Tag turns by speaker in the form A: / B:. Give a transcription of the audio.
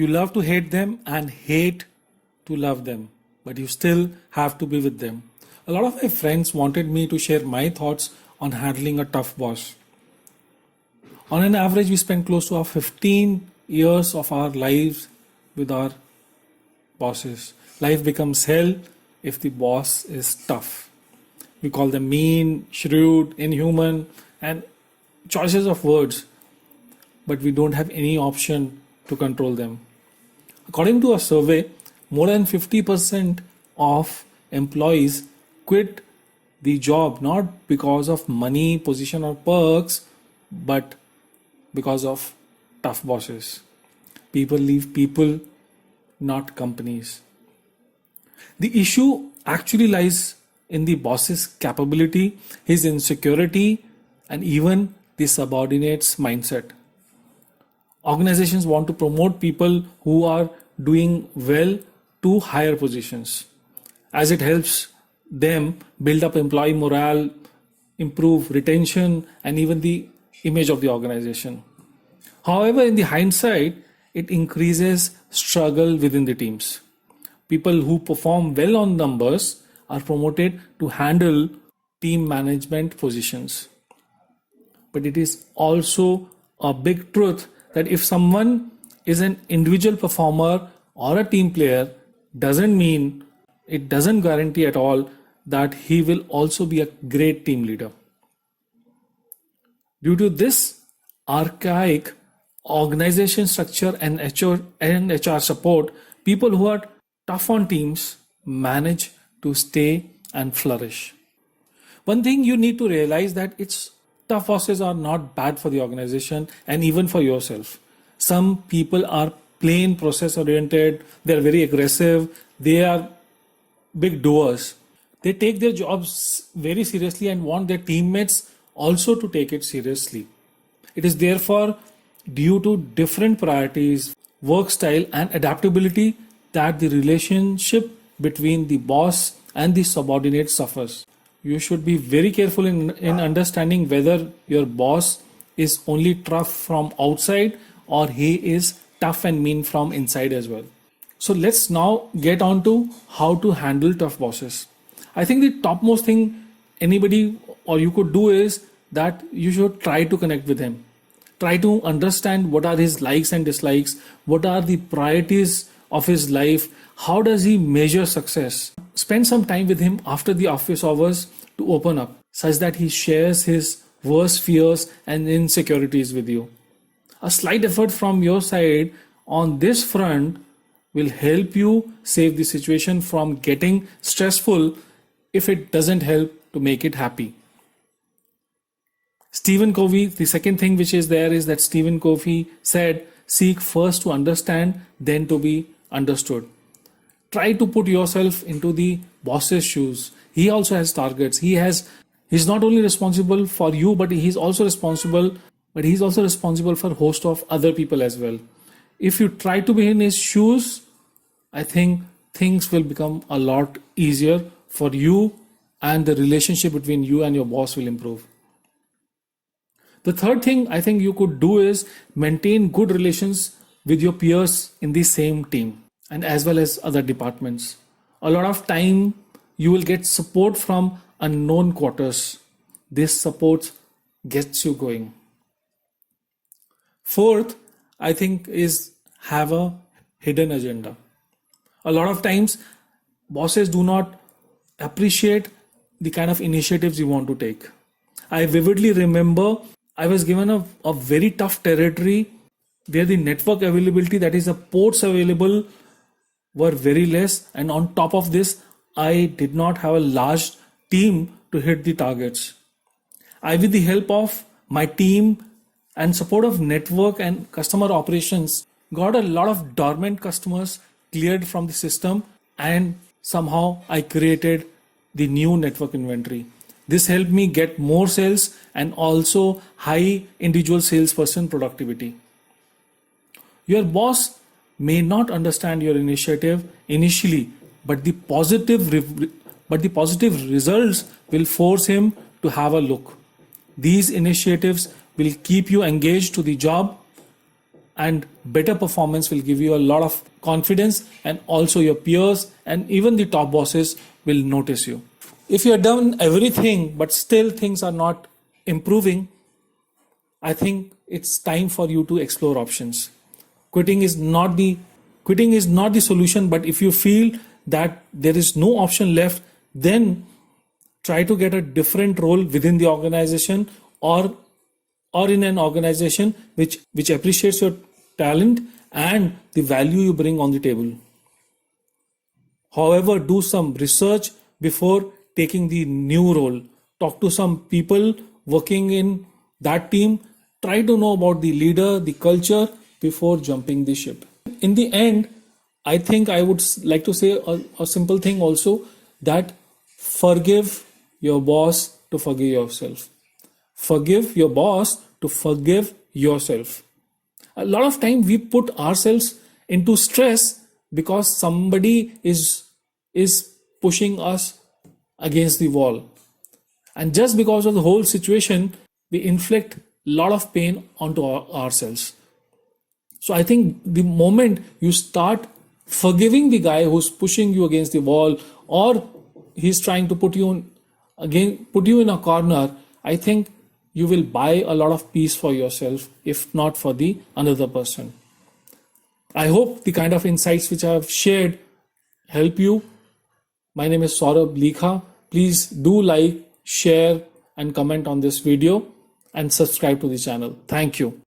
A: You love to hate them and hate to love them, but you still have to be with them. A lot of my friends wanted me to share my thoughts on handling a tough boss. On an average, we spend close to 15 years of our lives with our bosses. Life becomes hell if the boss is tough. We call them mean, shrewd, inhuman, and choices of words, but we don't have any option to control them. According to a survey, more than 50% of employees quit the job not because of money, position, or perks, but because of tough bosses. People leave people, not companies. The issue actually lies in the boss's capability, his insecurity, and even the subordinate's mindset. Organizations want to promote people who are doing well to higher positions, as it helps them build up employee morale, improve retention, and even the image of the organization. However, in the hindsight, it increases struggle within the teams. People who perform well on numbers are promoted to handle team management positions. But it is also a big truth that if someone is an individual performer or a team player, it doesn't guarantee at all that he will also be a great team leader. Due to this archaic organization structure and HR support, people who are tough on teams manage to stay and flourish. One thing you need to realize that tough bosses are not bad for the organization and even for yourself. Some people are plain process oriented, they're very aggressive, they are big doers. They take their jobs very seriously and want their teammates also to take it seriously. It is therefore due to different priorities, work style, and adaptability that the relationship between the boss and the subordinate suffers. You should be very careful in understanding whether your boss is only tough from outside or he is tough and mean from inside as well. So let's now get on to how to handle tough bosses. I think the topmost thing anybody or you could do is that you should try to connect with him. Try to understand what are his likes and dislikes, what are the priorities of his life, how does he measure success. Spend some time with him after the office hours to open up, such that he shares his worst fears and insecurities with you. A slight effort from your side on this front will help you save the situation from getting stressful if it doesn't help to make it happy. Stephen Covey, the second thing which is there is that Stephen Covey said, seek first to understand, then to be understood. Try to put yourself into the boss's shoes. He also has targets. He's not only responsible for you, but he's also responsible for a host of other people as well. If you try to be in his shoes, I think things will become a lot easier for you and the relationship between you and your boss will improve. The third thing I think you could do is maintain good relations with your peers in the same team and as well as other departments. A lot of time you will get support from unknown quarters. This support gets you going. Fourth, I think is have a hidden agenda. A lot of times bosses do not appreciate the kind of initiatives you want to take. I vividly remember I was given a very tough territory where the network availability, that is the ports available, were very less, and on top of this I did not have a large team to hit the targets. I, with the help of my team and support of network and customer operations, got a lot of dormant customers cleared from the system, and somehow I created the new network inventory. This helped me get more sales and also high individual salesperson productivity. Your boss may not understand your initiative initially, but the positive results will force him to have a look. These initiatives will keep you engaged to the job and better performance will give you a lot of confidence, and also your peers and even the top bosses will notice you. If you have done everything but still things are not improving, I think it's time for you to explore options. Quitting is not the solution, but if you feel that there is no option left, then try to get a different role within the organization, or in an organization which appreciates your talent and the value you bring on the table. However, do some research before taking the new role. Talk to some people working in that team. Try to know about the leader, the culture before jumping the ship. In the end, I think I would like to say a simple thing also, that forgive your boss to forgive yourself. Forgive your boss to forgive yourself. A lot of time we put ourselves into stress because somebody is pushing us against the wall, and just because of the whole situation we inflict a lot of pain onto ourselves. So I think the moment you start forgiving the guy who's pushing you against the wall, or he's trying to put you in a corner, I think you will buy a lot of peace for yourself, if not for the another person. I hope the kind of insights which I have shared help you. My name is Saurabh Likha. Please do like, share and comment on this video and subscribe to the channel. Thank you.